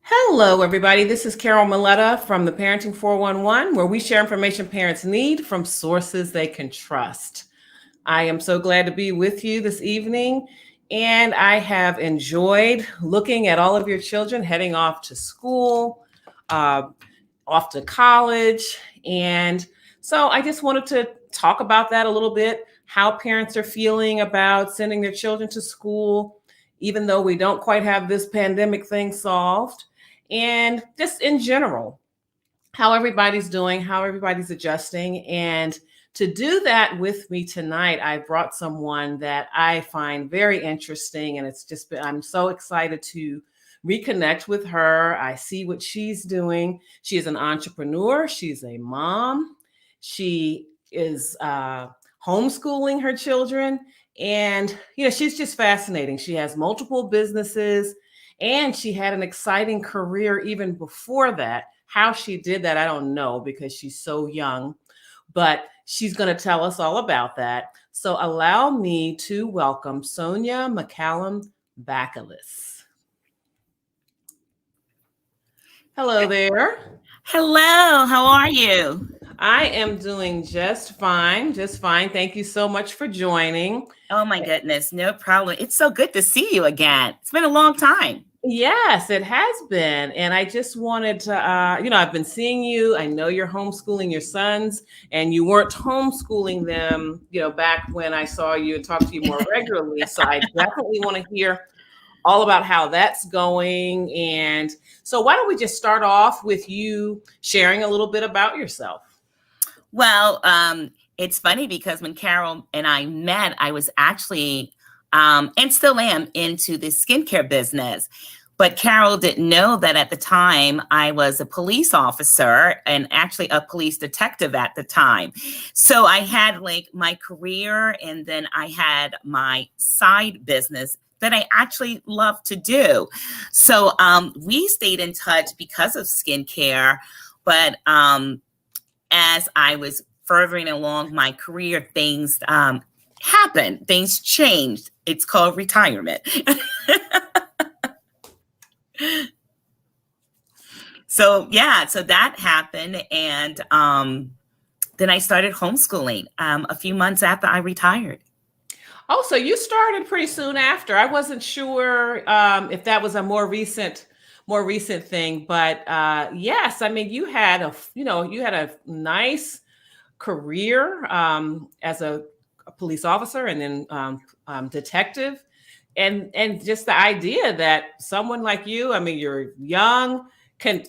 Hello, everybody. This is Carol Milletta from the Parenting 411, where we share information parents need from sources they can trust. I am so glad to be with you this evening, and I have enjoyed looking at all of your children heading off to school, uh, off to college. And so I just wanted to talk about that a little bit, how parents are feeling about sending their children to school, even though we don't quite have this pandemic thing solved, and just in general, how everybody's doing, how everybody's adjusting. And to do that with me tonight, I brought someone that I find very interesting. And I'm so excited to reconnect with her. I see what she's doing. She is an entrepreneur, she's a mom, she is homeschooling her children. And, she's just fascinating. She has multiple businesses and she had an exciting career even before that. How she did that, I don't know because she's so young, but she's going to tell us all about that. So allow me to welcome Sonya McCallum-Bakalis. Hello there. Hello, how are you? I am doing just fine, just fine. Thank you so much for joining. Oh my goodness, no problem. It's so good to see you again. It's been a long time. Yes, it has been. And I just wanted to, I've been seeing you. I know you're homeschooling your sons, and you weren't homeschooling them, back when I saw you and talked to you more regularly. So I definitely want to hear all about how that's going. And so why don't we just start off with you sharing a little bit about yourself? Well, it's funny because when Carol and I met, I was actually, and still am, into the skincare business. But Carol didn't know that at the time I was a police officer and actually a police detective at the time. So I had like my career, and then I had my side business that I actually love to do. So we stayed in touch because of skincare. But as I was furthering along my career, things happened, things changed. It's called retirement. So that happened. And then I started homeschooling a few months after I retired. Oh, so you started pretty soon after. I wasn't sure if that was a more recent thing, but yes, I mean, you had a nice career as a police officer and then detective, and just the idea that someone like you, I mean, you're young, can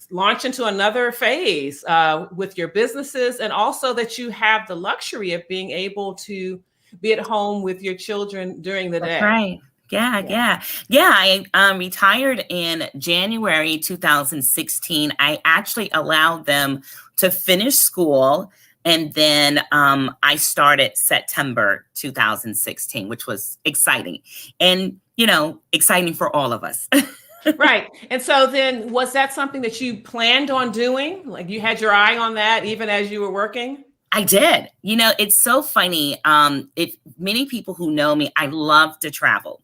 launch into another phase with your businesses, and also that you have the luxury of being able to be at home with your children during the day. That's right. Yeah. I retired in January 2016. I actually allowed them to finish school. And then I started September 2016, which was exciting. And, exciting for all of us. Right. And so then was that something that you planned on doing? Like you had your eye on that even as you were working? I did. It's so funny. If many people who know me, I love to travel.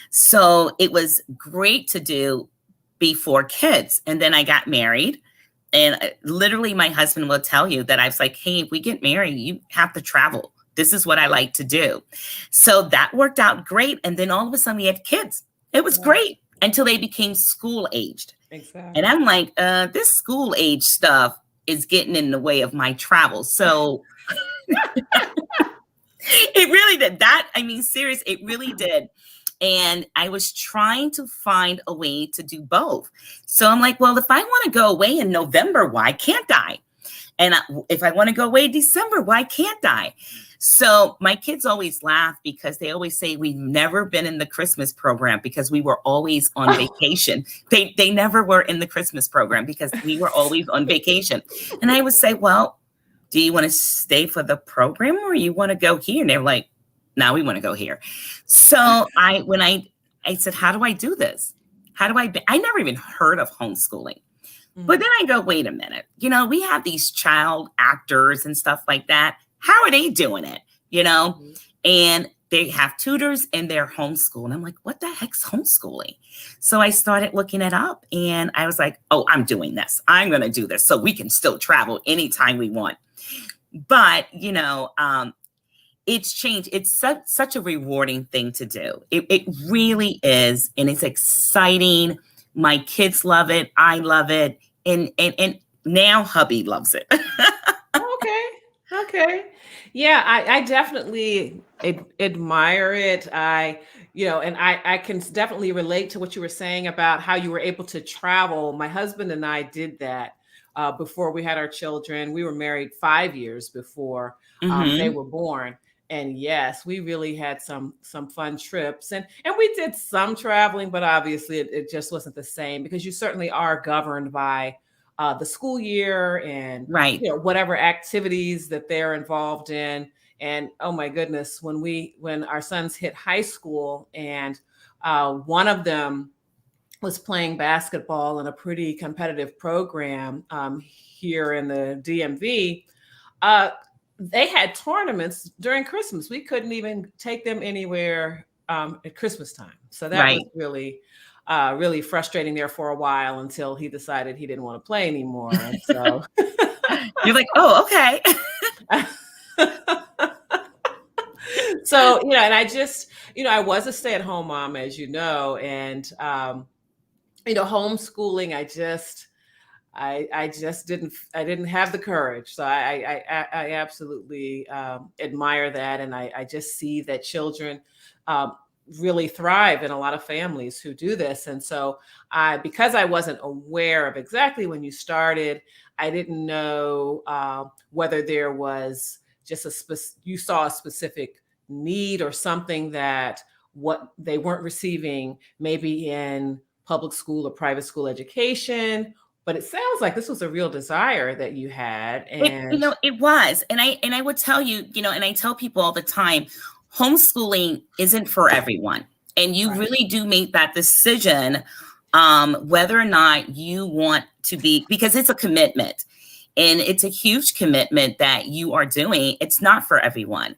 So it was great to do before kids. And then I got married. And literally my husband will tell you that I was like, hey, if we get married, you have to travel. This is what I like to do. So that worked out great. And then all of a sudden we had kids. It was great until they became school aged. Exactly. And I'm like, this school age stuff is getting in the way of my travel. So it really did that. I mean, serious, it really did. And I was trying to find a way to do both. So I'm like, well, if I want to go away in November, why can't I? And if I want to go away in December, why can't I? So my kids always laugh because they always say we've never been in the Christmas program because we were always on vacation. They never were in the Christmas program because we were always on vacation. And I would say, well, do you want to stay for the program or you want to go here? And they're like, no, we want to go here. So when I said, how do I do this? I never even heard of homeschooling. Mm-hmm. But then I go, wait a minute, we have these child actors and stuff like that. How are they doing it? Mm-hmm. And they have tutors and they're homeschooled. And I'm like, what the heck's homeschooling? So I started looking it up and I was like, oh, I'm doing this. I'm going to do this so we can still travel anytime we want. But, it's changed. It's such a rewarding thing to do. It really is. And it's exciting. My kids love it. I love it. And now hubby loves it. Okay. Yeah, I definitely admire it. I can definitely relate to what you were saying about how you were able to travel. My husband and I did that before we had our children. We were married 5 years before they were born. And yes, we really had some fun trips and we did some traveling, but obviously it just wasn't the same because you certainly are governed by the school year and whatever activities that they're involved in. And oh my goodness, when our sons hit high school and one of them was playing basketball in a pretty competitive program here in the DMV, they had tournaments during Christmas. We couldn't even take them anywhere at Christmas time. So that was really frustrating there for a while until he decided he didn't want to play anymore. And so you're like, oh, okay. So, and I just, I was a stay-at-home mom, as you know, and, homeschooling, I just didn't have the courage. So I absolutely admire that. And I just see that children really thrive in a lot of families who do this. And so because I wasn't aware of exactly when you started, I didn't know whether there was just you saw a specific need or something that what they weren't receiving maybe in public school or private school education. But it sounds like this was a real desire that you had. And it was. And I would tell you, and I tell people all the time, homeschooling isn't for everyone. And you really do make that decision whether or not you want to be, because it's a commitment. And it's a huge commitment that you are doing. It's not for everyone.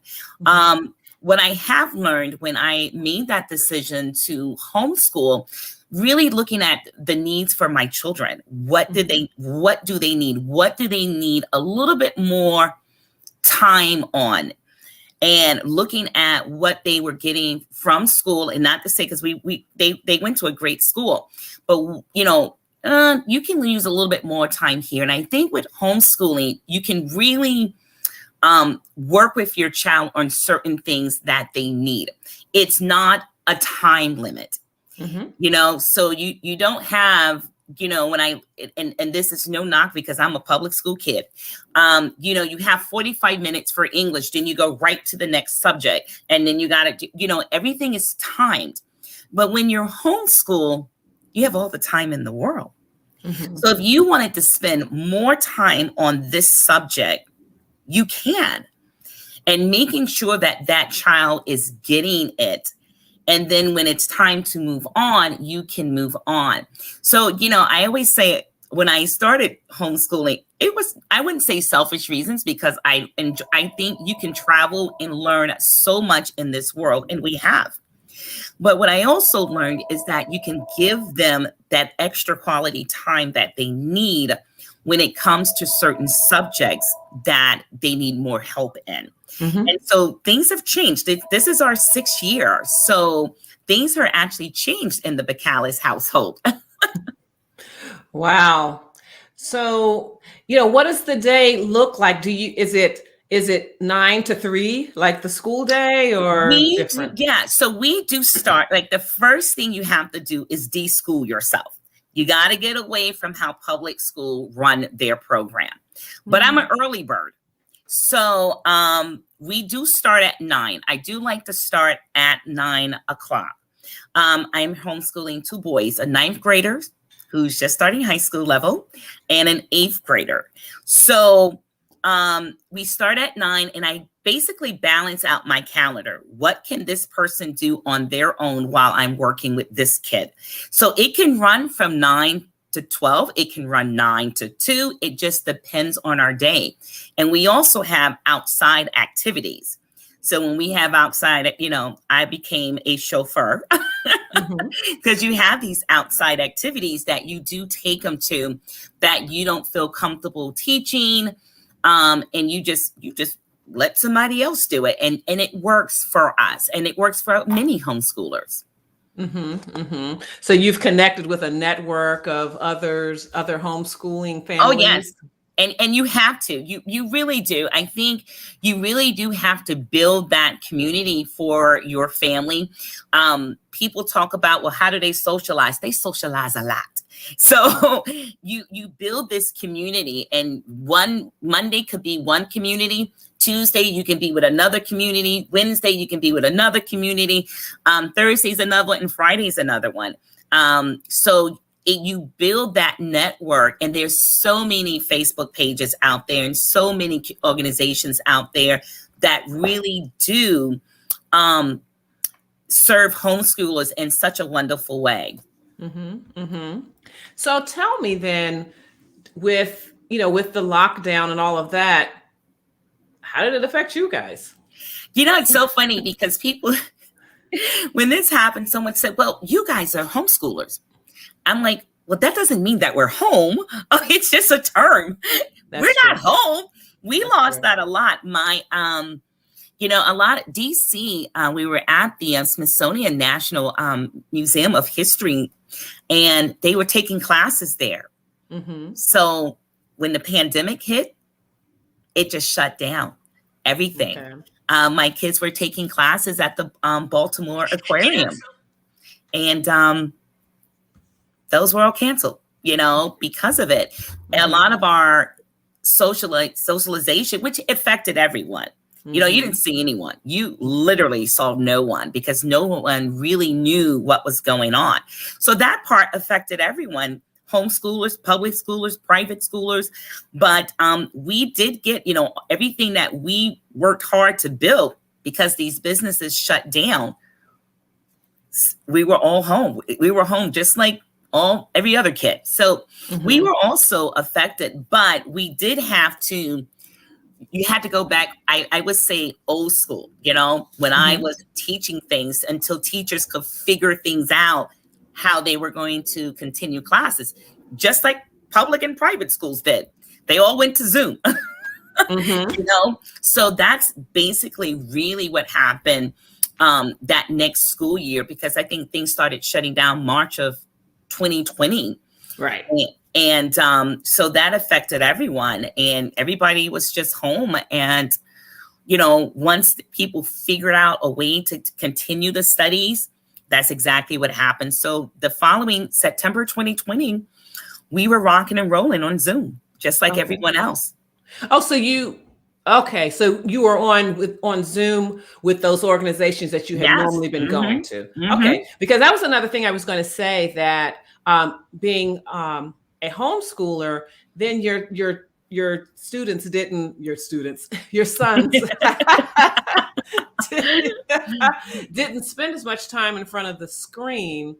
What I have learned when I made that decision to homeschool, really looking at the needs for my children. What do they need? What do they need a little bit more time on? And looking at what they were getting from school, and not to say because they went to a great school, but you can use a little bit more time here. And I think with homeschooling, you can really work with your child on certain things that they need. It's not a time limit. So you don't have, when and this is no knock because I'm a public school kid. You have 45 minutes for English, then you go right to the next subject. And then you got to, everything is timed. But when you're homeschool, you have all the time in the world. So if you wanted to spend more time on this subject, you can. And making sure that that child is getting it. And then when it's time to move on, you can move on. So, I always say when I started homeschooling, I wouldn't say selfish reasons because I think you can travel and learn so much in this world, and we have. But what I also learned is that you can give them that extra quality time that they need when it comes to certain subjects that they need more help in. And so things have changed. This is our 6th year. So things are actually changed in the Bakalis household. Wow. So, what does the day look like? Is it 9 to 3, like the school day, or different? So we do start, like the first thing you have to do is de-school yourself. You got to get away from how public school run their program. But I'm an early bird. So we do start at 9. I do like to start at 9 o'clock. I'm homeschooling 2 boys, a 9th grader who's just starting high school level and an 8th grader. So we start at 9 and I basically balance out my calendar. What can this person do on their own while I'm working with this kid? So it can run from 9 to 12. It can run 9 to 2. It just depends on our day. And we also have outside activities. So when we have outside, I became a chauffeur because you have these outside activities that you do take them to that you don't feel comfortable teaching. And you just let somebody else do it. And it works for us, and it works for many homeschoolers. So you've connected with a network of other homeschooling families. Oh, yes. And you have to, you really do. I think you really do have to build that community for your family. People talk about, well, how do they socialize? They socialize a lot. So you build this community, and one Monday could be one community. Tuesday, you can be with another community. Wednesday, you can be with another community. Thursday's another one, and Friday's another one. You build that network, and there's so many Facebook pages out there and so many organizations out there that really do serve homeschoolers in such a wonderful way. So tell me then, with the lockdown and all of that, how did it affect you guys? It's so funny because people, when this happened, someone said, well, you guys are homeschoolers. I'm like, well, that doesn't mean that we're home. Oh, it's just a term. We're not home. We lost that a lot. A lot of DC, we were at the Smithsonian National Museum of History, and they were taking classes there. So when the pandemic hit, it just shut down everything. My kids were taking classes at the Baltimore Aquarium, and those were all canceled, because of it. And a lot of our socialization, which affected everyone. You didn't see anyone. You literally saw no one because no one really knew what was going on. So that part affected everyone, homeschoolers, public schoolers, private schoolers. But we did get, everything that we worked hard to build, because these businesses shut down. We were all home. We were home just like every other kid. So we were also affected, but we did have to, you had to go back. I would say old school, when I was teaching things until teachers could figure things out, how they were going to continue classes, just like public and private schools did. They all went to Zoom, so that's basically really what happened that next school year, because I think things started shutting down March of 2020. Right. And so that affected everyone, and everybody was just home. And, once people figured out a way to continue the studies, that's exactly what happened. So the following September 2020, we were rocking and rolling on Zoom, just like everyone else. Oh, so you were on Zoom with those organizations that you had normally been going to. Okay, because that was another thing I was going to say, that being a homeschooler, then your sons didn't spend as much time in front of the screen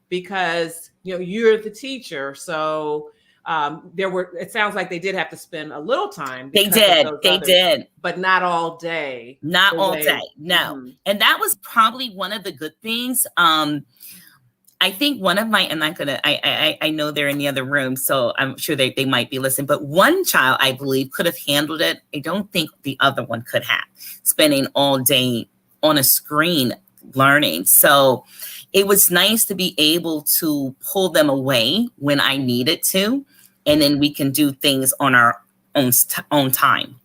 because you're the teacher. So it sounds like they did have to spend a little time. They did, but not all day. Not all day. No. And that was probably one of the good things. I think one of my, and I know they're in the other room, so I'm sure they might be listening, but one child, I believe, could have handled it. I don't think the other one could have, spending all day on a screen learning. So it was nice to be able to pull them away when I needed to, and then we can do things on our own time.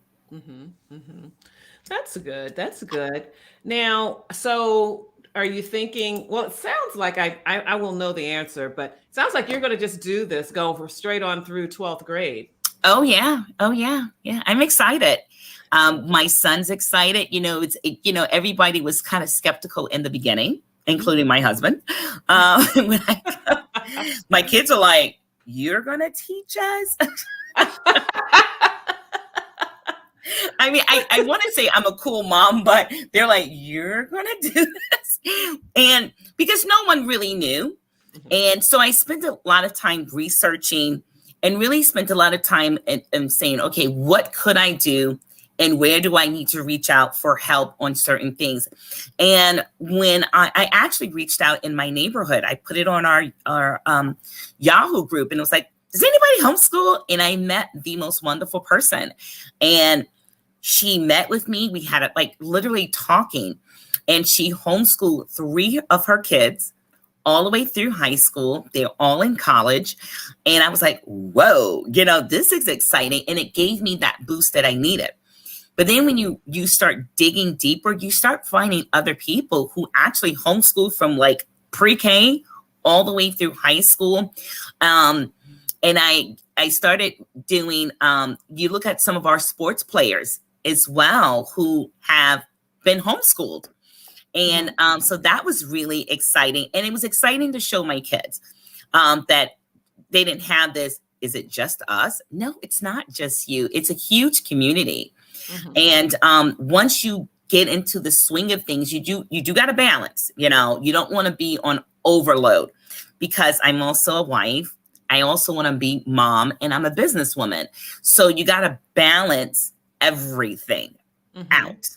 That's good. Now, so are you thinking, well, it sounds like I will know the answer, but it sounds like you're going to just do this, go straight on through 12th grade. Oh, yeah. Yeah. I'm excited. My son's excited. Everybody was kind of skeptical in the beginning, including my husband. My kids are like, you're going to teach us? I mean, I want to say I'm a cool mom, but they're like, you're going to do this? And because no one really knew. And so I spent a lot of time researching and really spent a lot of time in saying, okay, what could I do and where do I need to reach out for help on certain things. And when I actually reached out in my neighborhood, I put it on our Yahoo group, and it was like, does anybody homeschool? And I met the most wonderful person, and she met with me. We had it like literally talking, and she homeschooled 3 of her kids all the way through high school. They're all in college. And I was like, whoa, this is exciting. And it gave me that boost that I needed. But then when you start digging deeper, you start finding other people who actually homeschool from like pre-K all the way through high school. And I started doing, you look at some of our sports players as well who have been homeschooled. And so that was really exciting. And it was exciting to show my kids that they didn't have this, is it just us? No, it's not just you. It's a huge community. And once you get into the swing of things, you do got to balance. You don't want to be on overload, because I'm also a wife. I also want to be mom, and I'm a businesswoman. So you got to balance everything out.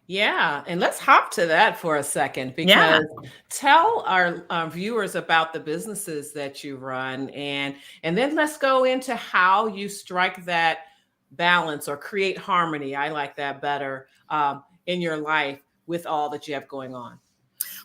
Yeah. And let's hop to that for a second, because tell our viewers about the businesses that you run, and then let's go into how you strike that balance or create harmony. I like that better in your life with all that you have going on.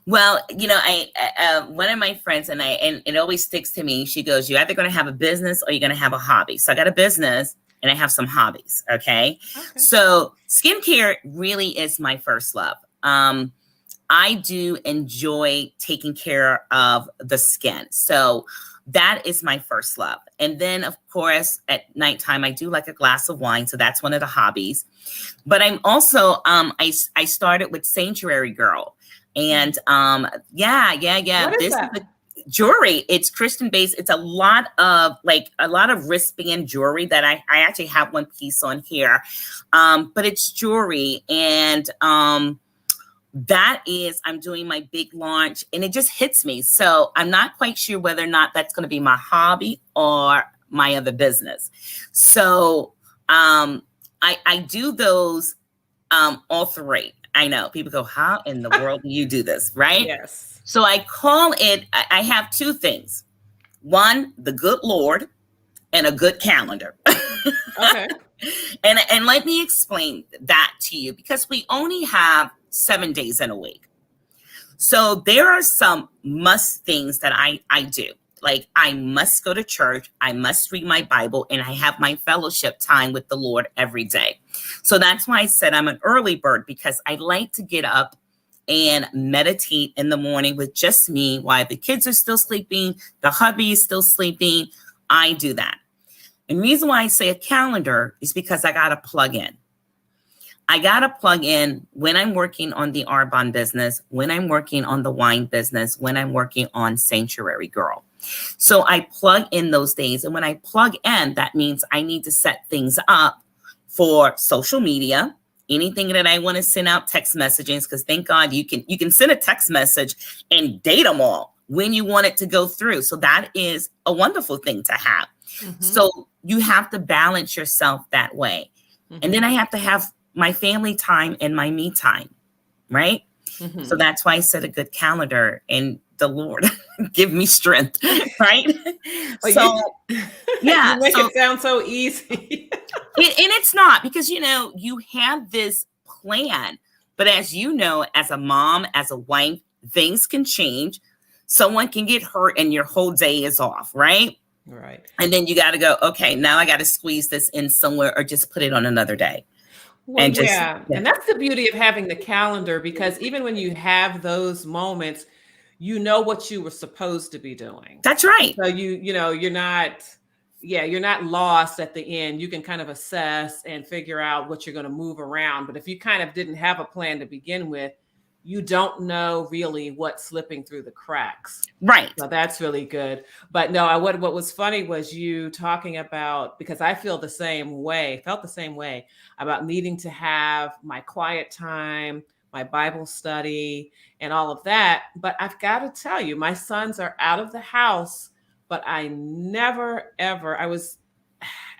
Well, I one of my friends and it always sticks to me. She goes, you're either going to have a business or you're going to have a hobby. So I got a business and I have some hobbies. Okay. So skincare really is my first love. I do enjoy taking care of the skin. So that is my first love. And then, of course, at nighttime, I do like a glass of wine. So that's one of the hobbies. But I'm also, I started with Sanctuary Girl. And What is that? Is jewelry. It's Christian based. It's a lot of wristband jewelry that I actually have one piece on here. But it's jewelry. And that is, I'm doing my big launch, and it just hits me. So I'm not quite sure whether or not that's going to be my hobby or my other business. So I do those all 3. I know people go, how in the world do you do this? Right? Yes. So I call it, I have 2 things. One, the good Lord, and a good calendar. Okay. And let me explain that to you, because we only have 7 days in a week. So there are some must things that I do. Like, I must go to church, I must read my Bible, and I have my fellowship time with the Lord every day. So that's why I said I'm an early bird, because I like to get up and meditate in the morning with just me while the kids are still sleeping, the hubby is still sleeping. I do that. And the reason why I say a calendar is because I got to plug in. I got to plug in when I'm working on the Arbonne business, when I'm working on the wine business, when I'm working on Sanctuary Girl. So I plug in those days. And when I plug in, that means I need to set things up for social media, anything that I want to send out text messages, because thank God you can send a text message and date them all when you want it to go through. So that is a wonderful thing to have. So you have to balance yourself that way. And then I have to have my family time and my me time, right? So that's why I set a good calendar, and the Lord give me strength, right? So yeah, you make it sound so easy. And it's not, because you have this plan, but as you know, as a mom, as a wife, things can change. Someone can get hurt and your whole day is off, right? Right. And then you got to go, okay, now I got to squeeze this in somewhere, or just put it on another day. Well, and that's the beauty of having the calendar, because even when you have those moments, you know what you were supposed to be doing. That's right. So you're not lost at the end. You can kind of assess and figure out what you're going to move around. But if you kind of didn't have a plan to begin with, you don't know really what's slipping through the cracks. Right. So that's really good. But no, what was funny was you talking about, because I felt the same way about needing to have my quiet time, my Bible study, and all of that. But I've got to tell you, my sons are out of the house, but I never, ever,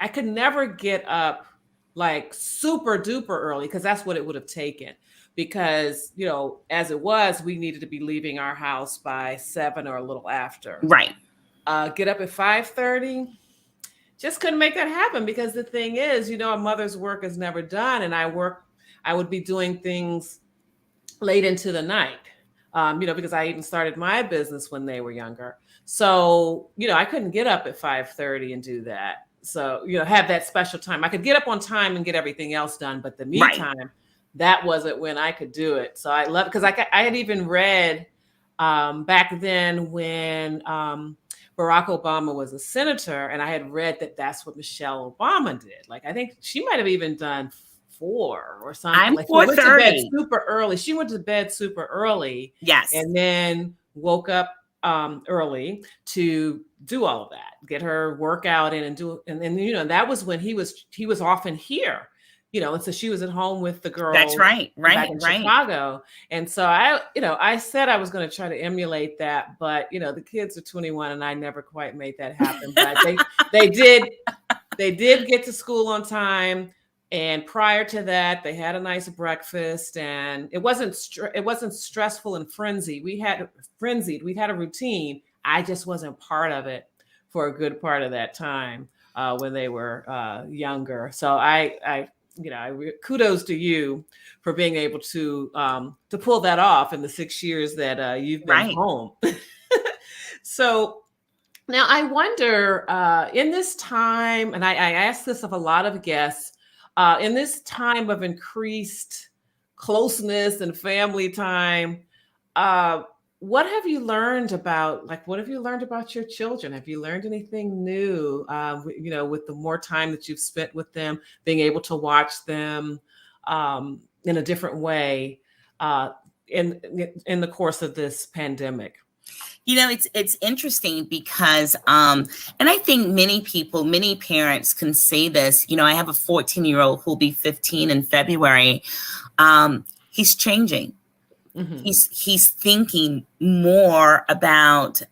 I could never get up like super duper early, because that's what it would have taken. Because, as it was, we needed to be leaving our house by 7 or a little after. Right. Get up at 5:30. Just couldn't make that happen, because the thing is, a mother's work is never done. And I would be doing things late into the night, because I even started my business when they were younger. So, I couldn't get up at 5:30 and do that. So, have that special time. I could get up on time and get everything else done, but the me time, that wasn't when I could do it. So I love it, because I had even read back then when Barack Obama was a senator, and I had read that that's what Michelle Obama did. Like, I think she might have even done 4 or something. I'm like 4:30. Super early. She went to bed super early. Yes. And then woke up early to do all of that, get her workout in, and do, and that was when he was often here, and so she was at home with the girls. That's right. Back in Chicago. And so I said I was going to try to emulate that, but the kids are 21 and I never quite made that happen. But they did get to school on time. And prior to that, they had a nice breakfast, and it wasn't stressful and frenzied. We had a routine. I just wasn't part of it for a good part of that time when they were younger. So kudos to you for being able to pull that off in the 6 years that you've been home. So now I wonder, in this time, and I ask this of a lot of guests, in this time of increased closeness and family time, what have you learned about your children? Have you learned anything new, with the more time that you've spent with them, being able to watch them in a different way in the course of this pandemic? It's interesting because, and I think many parents can say this. I have a 14-year-old who'll be 15 in February. He's changing. Mm-hmm. He's thinking more about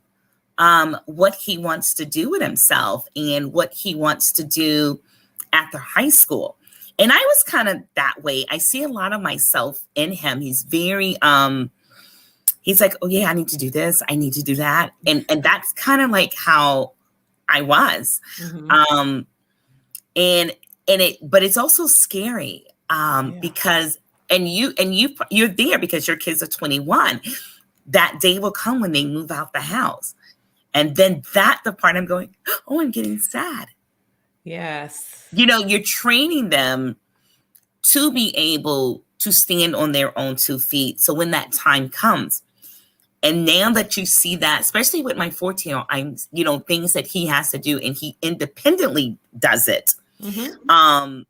what he wants to do with himself and what he wants to do after high school. And I was kind of that way. I see a lot of myself in him. He's very he's like, oh yeah, I need to do this. I need to do that. And that's kind of like how I was. Mm-hmm. But it's also scary because, and you're there because your kids are 21. That day will come when they move out the house. And then the part I'm going, oh, I'm getting sad. Yes. You're training them to be able to stand on their own 2 feet. So when that time comes, and now that you see that, especially with my 14-year-old, things that he has to do, and he independently does it. Mm-hmm.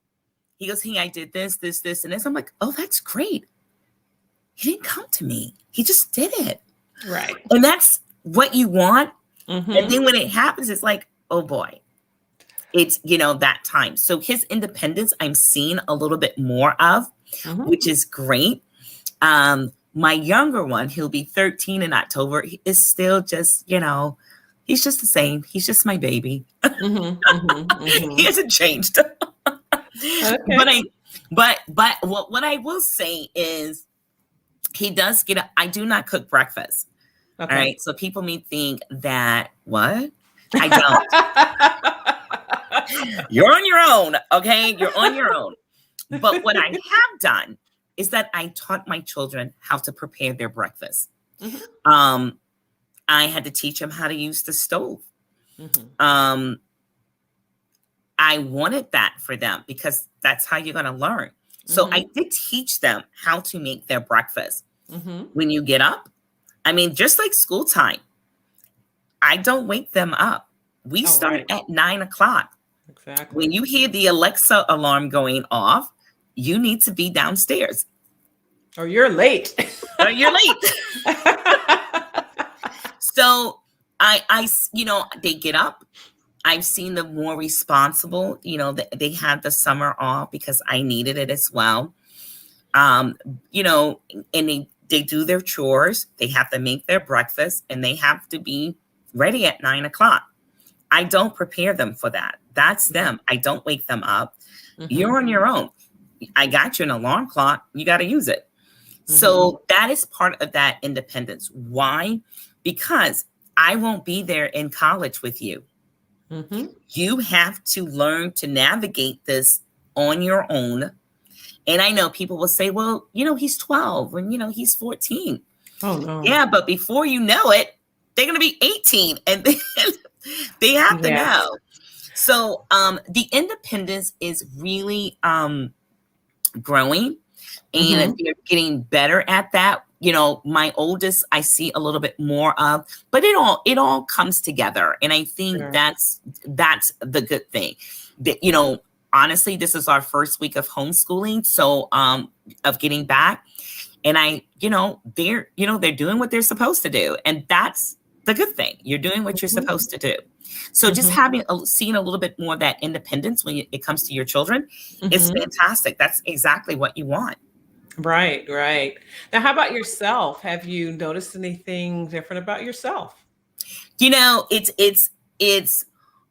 He goes, hey, I did this, and this. I'm like, oh, that's great. He didn't come to me. He just did it. Right. And that's what you want. Mm-hmm. And then when it happens, it's like, oh boy, it's, that time. So his independence, I'm seeing a little bit more of, mm-hmm. which is great. My younger one, he'll be 13 in October, is still just, he's just the same. He's just my baby. Mm-hmm, mm-hmm, mm-hmm. He hasn't changed. Okay. But what I will say is he does I do not cook breakfast. Okay. All right. So people may think that, what? I don't. You're on your own. Okay. You're on your own. But what I have done is that I taught my children how to prepare their breakfast. Mm-hmm. I had to teach them how to use the stove. Mm-hmm. I wanted that for them because that's how you're going to learn. So mm-hmm. I did teach them how to make their breakfast. Mm-hmm. When you get up, just like school time, I don't wake them up. We start at 9:00. Exactly. When you hear the Alexa alarm going off, you need to be downstairs. Or you're late. So they get up. I've seen them more responsible. They had the summer off because I needed it as well. And they do their chores. They have to make their breakfast and they have to be ready at 9:00. I don't prepare them for that. That's them. I don't wake them up. You're on your own. I got you an alarm clock. You got to use it. So that is part of that independence. Why? Because I won't be there in college with you. You have to learn to navigate this on your own. And I know people will say, well, he's 12 and, he's 14. Oh, no. Yeah, but before you know it, they're going to be 18 and they have to know. So the independence is really growing. And they're getting better at that. My oldest, I see a little bit more of, but it all comes together. And I think that's the good thing. That, honestly, this is our first week of homeschooling. So of getting back. And they're doing what they're supposed to do. And that's the good thing. You're doing what you're supposed to do. So just seeing a little bit more of that independence when it comes to your children is fantastic. That's exactly what you want. Right. Now, how about yourself? Have you noticed anything different about yourself? It's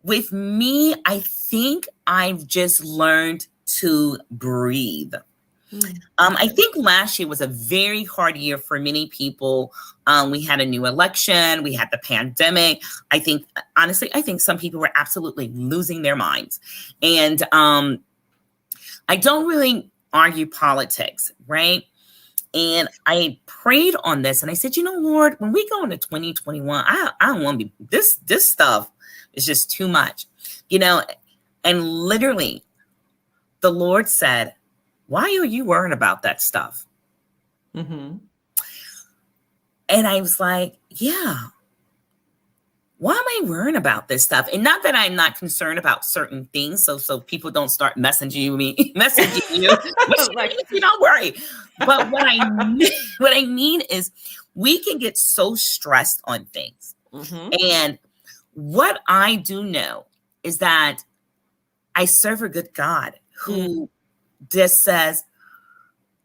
with me. I think I've just learned to breathe. I think last year was a very hard year for many people. We had a new election. We had the pandemic. I think some people were absolutely losing their minds. And I don't really argue politics, right? And I prayed on this and I said, Lord, when we go into 2021, I don't want to be this stuff is just too much, and literally the Lord said, why are you worrying about that stuff? And I was like, yeah, why am I worrying about this stuff? And not that I'm not concerned about certain things. So people don't start messaging you, like, don't worry. But what I mean is we can get so stressed on things. And what I do know is that I serve a good God who just says,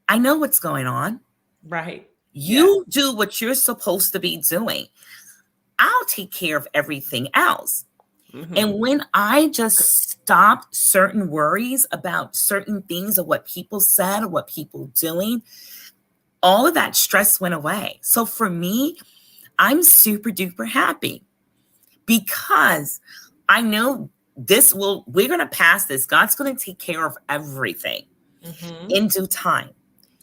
I know what's going on. Right. You do what you're supposed to be doing. I'll take care of everything else. And when I just stopped certain worries about certain things of what people said or what people doing, all of that stress went away. So for me, I'm super duper happy because I know we're going to pass this. God's going to take care of everything in due time.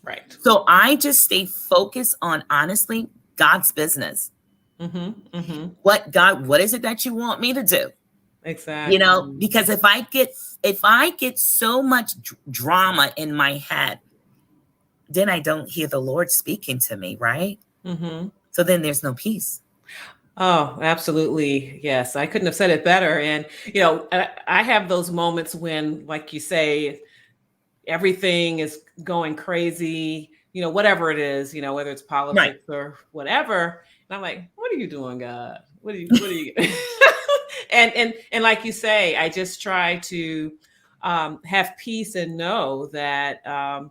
Right. So I just stay focused on, honestly, God's business. What is it that you want me to do? Exactly. Because if I get so much drama in my head, then I don't hear the Lord speaking to me, right? So then there's no peace. Oh, absolutely. Yes. I couldn't have said it better. And, I have those moments when, like you say, everything is going crazy, whatever it is, whether it's politics or whatever. And I'm like, what are you doing, God? What are you? and like you say, I just try to have peace and know that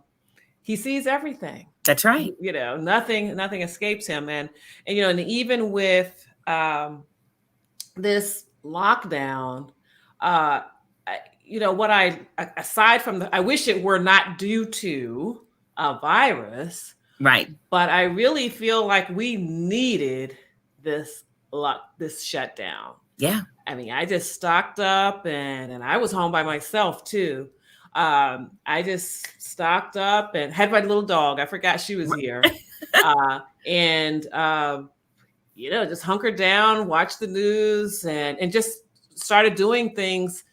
he sees everything. That's right. Nothing escapes him. And even with this lockdown, aside from I wish it were not due to a virus. Right. But I really feel like we needed this shutdown. Yeah. I mean, I just stocked up and I was home by myself too. I just stocked up and had my little dog. I forgot she was here. Just hunkered down, watched the news and just started doing things,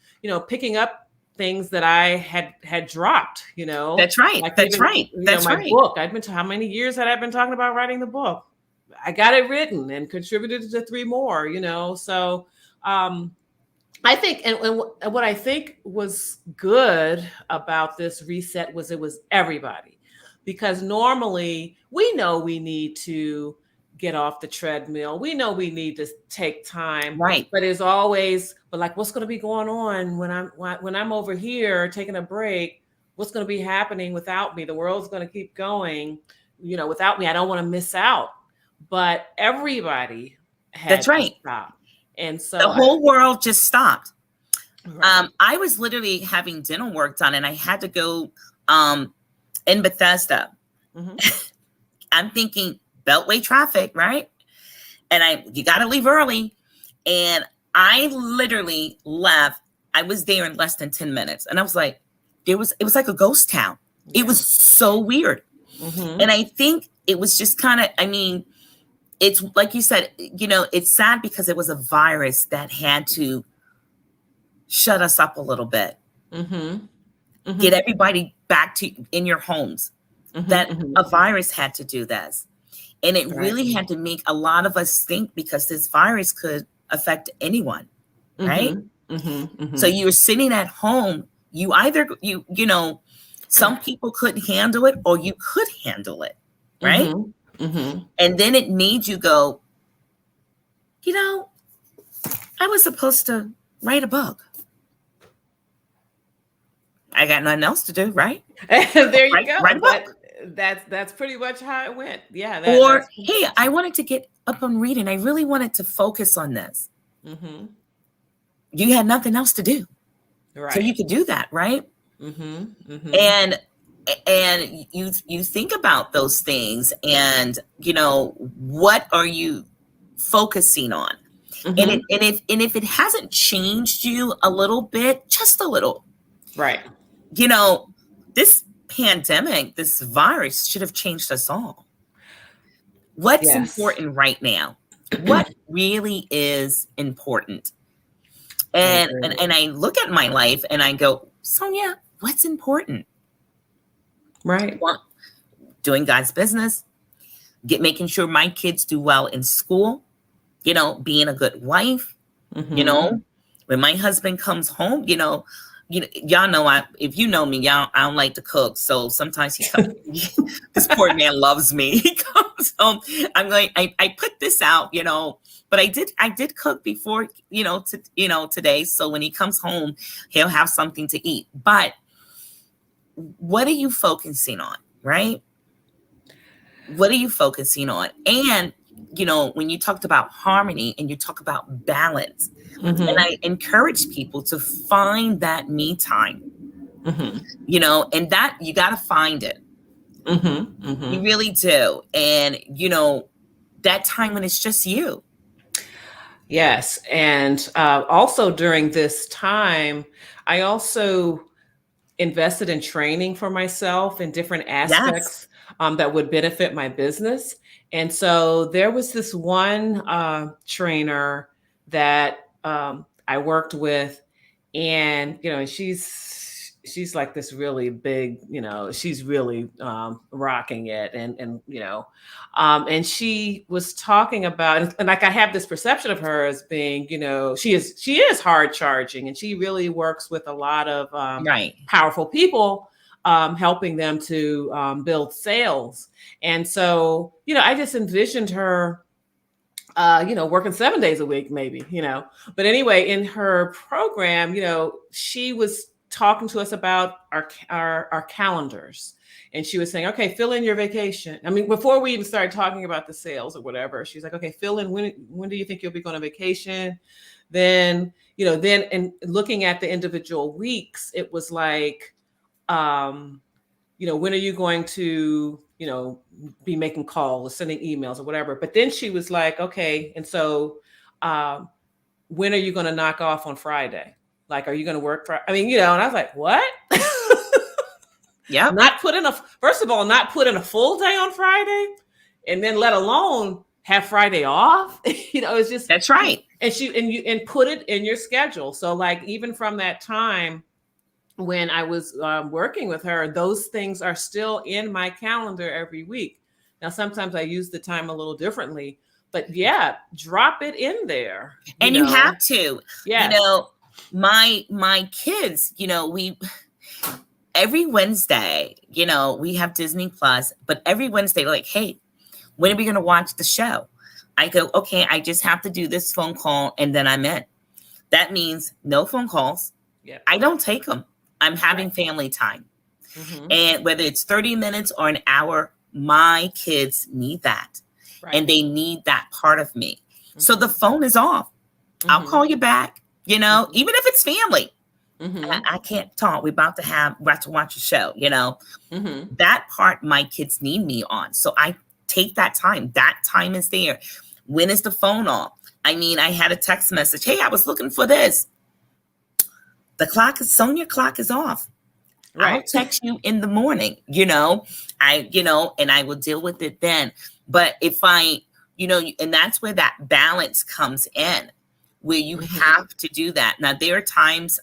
picking up things that I had dropped, That's right. Like That's right. That's my right. book. How many years had I been talking about writing the book? I got it written and contributed to 3 more, So I think, and what I think was good about this reset was it was everybody, because normally we know we need to get off the treadmill. We know we need to take time, right? But it's always, what's going to be going on when I'm over here taking a break? What's going to be happening without me? The world's going to keep going, without me. I don't want to miss out. But everybody had That's right. to stop, and so the whole world just stopped. Right. I was literally having dental work done, and I had to go in Bethesda. Mm-hmm. I'm thinking Beltway traffic, right? And you got to leave early. And I literally left. I was there in less than 10 minutes. And I was like, it was like a ghost town. Yeah. It was so weird. Mm-hmm. And I think it was just kind of, I mean, it's like you said, you know, it's sad because it was a virus that had to shut us up a little bit. Mm-hmm. Mm-hmm. Get everybody back to in your homes. Mm-hmm. That Mm-hmm. a virus had to do this. And it really had to make a lot of us think, because this virus could affect anyone, right? Mm-hmm. Mm-hmm. Mm-hmm. So you were sitting at home, you either, you know, some people couldn't handle it or you could handle it, right? Mm-hmm. Mm-hmm. And then it made you go, you know, I was supposed to write a book. I got nothing else to do, right? There you go. Write a book. That's pretty much how it went. Yeah. Or, hey, I wanted to get up on reading. I really wanted to focus on this. Mm-hmm. You had nothing else to do. Right. So you could do that, right? Mm-hmm. Mm-hmm. And you think about those things, and you know, what are you focusing on? Mm-hmm. And if it hasn't changed you a little bit, just a little, Right. you know, this pandemic, this virus should have changed us all. What's important right now? What really is important? And I look at my life and I go, Sonya, what's important? Right. Well, doing God's business, making sure my kids do well in school, you know, being a good wife, Mm-hmm. you know, when my husband comes home, you know, y'all know, if you know me, I don't like to cook. So sometimes he comes, this poor man loves me. He comes home. I put this out, you know, but I did cook before, today. So when he comes home, he'll have something to eat. But what are you focusing on, right? What are you focusing on? And, you know, when you talked about harmony and you talk about balance, Mm-hmm. and I encourage people to find that me time, Mm-hmm. you know, and that you got to find it. Mm-hmm. Mm-hmm. You really do. And, you know, that time when it's just you. Yes. And also during this time, I also invested in training for myself in different aspects that would benefit my business. And so there was this one trainer that I worked with, and you know, she's like this really big, you know, she's really rocking it, and you know, and she was talking about, and like I have this perception of her as being, you know, she is hard charging, and she really works with a lot of powerful people, helping them to build sales. And so, you know, I just envisioned her you know, working 7 days a week, maybe, you know. But anyway, in her program, you know, she was talking to us about our calendars. And she was saying, okay, fill in your vacation. I mean, before we even started talking about the sales or whatever, she's like, okay, fill in when do you think you'll be going on vacation? Then, you know, and looking at the individual weeks, it was like, you know, when are you going to, you know, be making calls or sending emails or whatever. But then she was like, okay, and so when are you going to knock off on Friday? Like, are you going to work I mean, you know, and I was like, what? Yeah. First of all, not put in a full day on Friday, and then let alone have Friday off. You know, it's just, that's right. And put it in your schedule. So like, even from that time when I was working with her, those things are still in my calendar every week. Now, sometimes I use the time a little differently, but yeah, drop it in there. You have to. Yeah. You know, my kids, you know, every Wednesday, you know, we have Disney Plus, but every Wednesday, like, hey, when are we going to watch the show? I go, okay, I just have to do this phone call and then I'm in. That means no phone calls. Yeah. I don't take them. I'm having family time. Mm-hmm. And whether it's 30 minutes or an hour, my kids need that. Right. And they need that part of me. Mm-hmm. So the phone is off. Mm-hmm. I'll call you back. you know, even if it's family. Mm-hmm. I can't talk. We're about to watch a show, you know. Mm-hmm. That part my kids need me on. So I take that time. That time is there. When is the phone off? I mean, I had a text message. Hey, I was looking for this. Sonya clock is off. I'll Right. text you in the morning, you know, and I will deal with it then. But if I, you know, and that's where that balance comes in, where you Mm-hmm. have to do that. Now, there are times,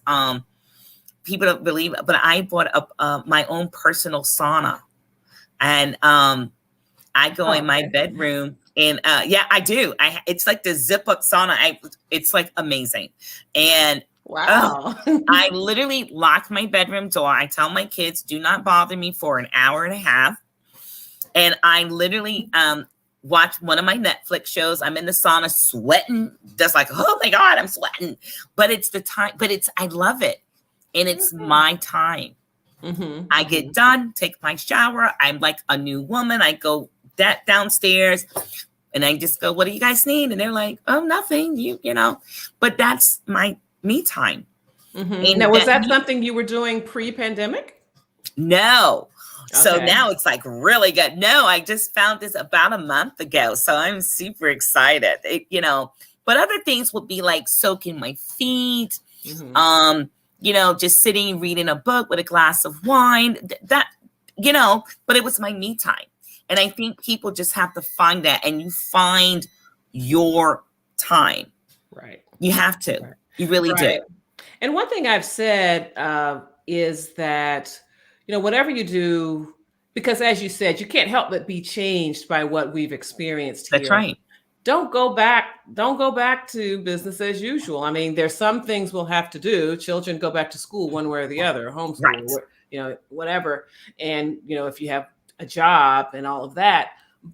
people don't believe it, but I bought up my own personal sauna, and I go in my bedroom, and yeah, I do. It's like the zip up sauna. It's like amazing, and Wow. I literally lock my bedroom door. I tell my kids, do not bother me for an hour and a half, and I literally watch one of my Netflix shows. I'm in the sauna, sweating, just like, oh my God, I'm sweating. But it's the time. But I love it. And it's my time. Mm-hmm. I get done, take my shower. I'm like a new woman. I go downstairs and I just go, what do you guys need? And they're like, oh, nothing, you know. But that's my me time. Mm-hmm. Now, was that something you were doing pre-pandemic? No. So Okay. now it's like really good. No, I just found this about a month ago. So I'm super excited, you know. But other things would be like soaking my feet. Mm-hmm. You know, just sitting, reading a book with a glass of wine, that, you know, but it was my me time. And I think people just have to find that, and you find your time. Right. You have to. Right. You really do. And one thing I've said is that, you know, whatever you do, because as you said, you can't help but be changed by what we've experienced here. That's right. Don't go back to business as usual. I mean, there's some things we'll have to do. Children go back to school one way or the other, homeschool, right, you know, whatever. And, you know, if you have a job and all of that,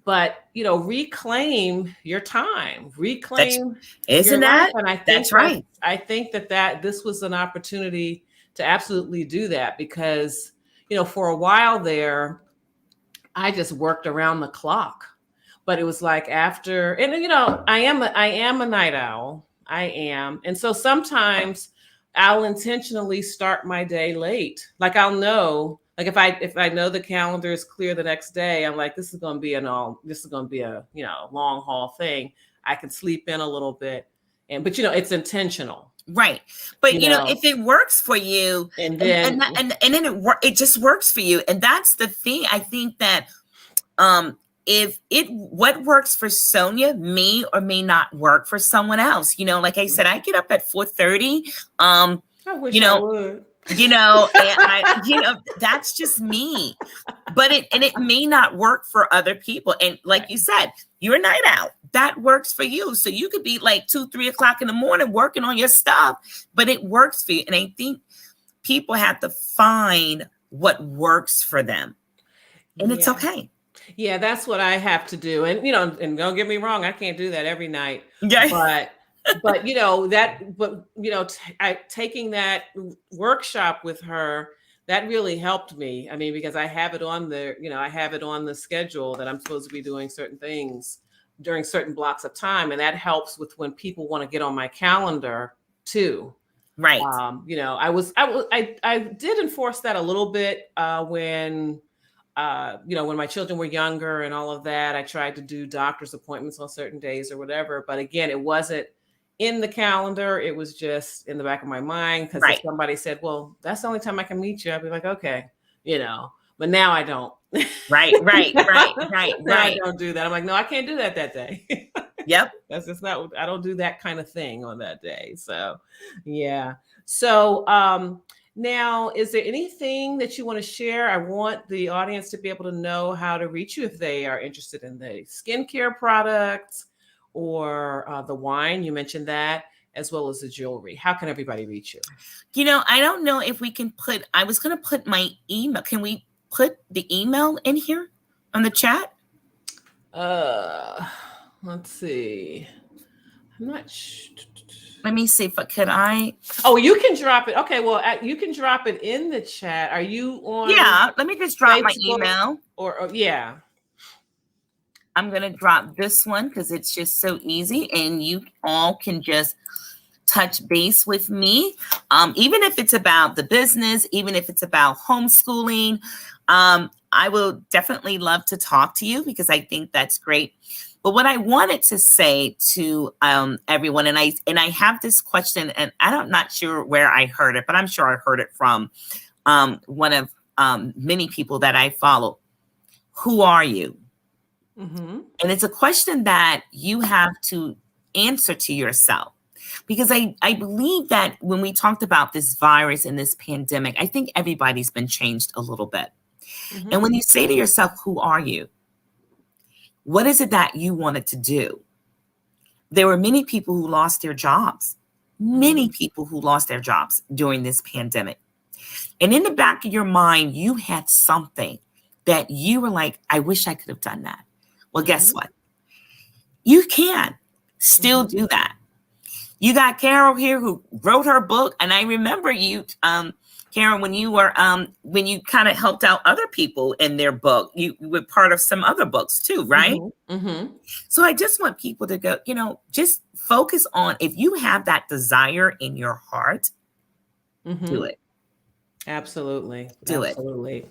but, you know, reclaim your time, reclaim. Isn't that? And I think that's right. I think that this was an opportunity to absolutely do that, because, you know, for a while there, I just worked around the clock. But it was like after, and you know, I am a night owl. I am. And so sometimes I'll intentionally start my day late. Like I'll know, like if I know the calendar is clear the next day, I'm like, this is going to be a, you know, long haul thing. I can sleep in a little bit. But you know, it's intentional. Right. But you know, if it works for you, and then it just works for you. And that's the thing. I think that what works for Sonya may or may not work for someone else. You know, like I said, I get up at 4:30. I wish I would. You know, and you know, that's just me. But it may not work for other people. And like you said, you're a night owl. That works for you. So you could be like 2-3 o'clock in the morning working on your stuff, but it works for you. And I think people have to find what works for them. And it's okay. Yeah, that's what I have to do. And, you know, and don't get me wrong, I can't do that every night. Yeah. But you know, taking that workshop with her, that really helped me. I mean, because I have it on the schedule that I'm supposed to be doing certain things during certain blocks of time. And that helps with when people want to get on my calendar too. Right. You know, I did enforce that a little bit when you know, when my children were younger and all of that. I tried to do doctor's appointments on certain days or whatever. But again, it wasn't in the calendar. It was just in the back of my mind. Because if somebody said, well, that's the only time I can meet you, I'd be like, okay, you know, but now I don't. Right. I don't do that. I'm like, no, I can't do that day. Yep. That's just not, I don't do that kind of thing on that day. So, yeah. So, now, is there anything that you want to share? I want the audience to be able to know how to reach you if they are interested in the skincare products or the wine. You mentioned that, as well as the jewelry. How can everybody reach you? You know, I don't know if we can I was going to put my email. Can we put the email in here on the chat? Let's see. I'm not sure. Let me see could I. Oh, you can drop it. Okay, well, you can drop it in the chat. Are you on? Yeah, let me just drop my email. Or yeah. I'm going to drop this one because it's just so easy, and you all can just touch base with me, even if it's about the business, even if it's about homeschooling, I will definitely love to talk to you because I think that's great. But what I wanted to say to everyone, and I have this question, and I'm not sure where I heard it, but I'm sure I heard it from one of many people that I follow. Who are you? Mm-hmm. And it's a question that you have to answer to yourself. Because I believe that when we talked about this virus and this pandemic, I think everybody's been changed a little bit. Mm-hmm. And when you say to yourself, who are you? What is it that you wanted to do? There were many people who lost their jobs, many people who lost their jobs during this pandemic. And in the back of your mind, you had something that you were like, I wish I could have done that. Well, guess what? You can still do that. You got Carol here who wrote her book. And I remember you, Karen, when you were, when you kind of helped out other people in their book, you were part of some other books too, right? Mm-hmm. So I just want people to go, just focus on, if you have that desire in your heart, do it. Absolutely. Do Absolutely.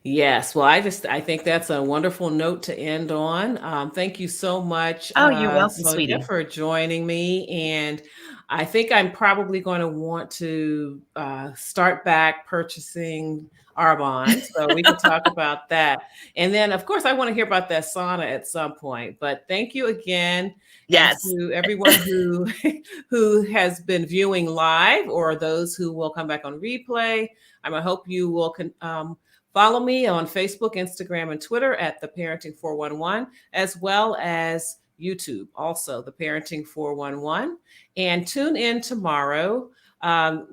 Yes. Well, I think that's a wonderful note to end on. Thank you so much. Oh, you're welcome, Sonya, sweetie, for joining me. And I think I'm probably going to want to start back purchasing Arbonne. So we can talk about that. And then, of course, I want to hear about that sauna at some point. But thank you again. Yes. And to everyone who has been viewing live, or those who will come back on replay, I hope you will follow me on Facebook, Instagram, and Twitter at The Parenting 411, as well as YouTube, also The Parenting 411. And tune in tomorrow.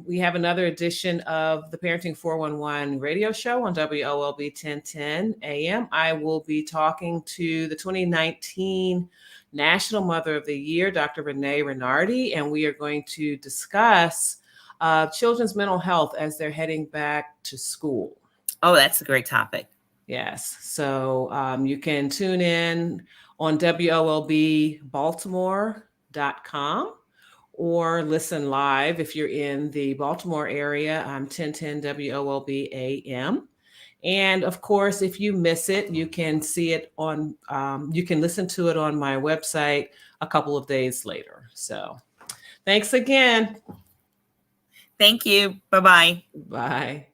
We have another edition of The Parenting 411 radio show on WOLB 1010 AM. I will be talking to the 2019 National Mother of the Year, Dr. Renee Renardi, and we are going to discuss children's mental health as they're heading back to school. Oh, that's a great topic. Yes. So you can tune in on WOLBbaltimore.com or listen live if you're in the Baltimore area. 1010 WOLB AM. And of course, if you miss it, you can see it on, you can listen to it on my website a couple of days later. So thanks again. Thank you. Bye-bye. Bye.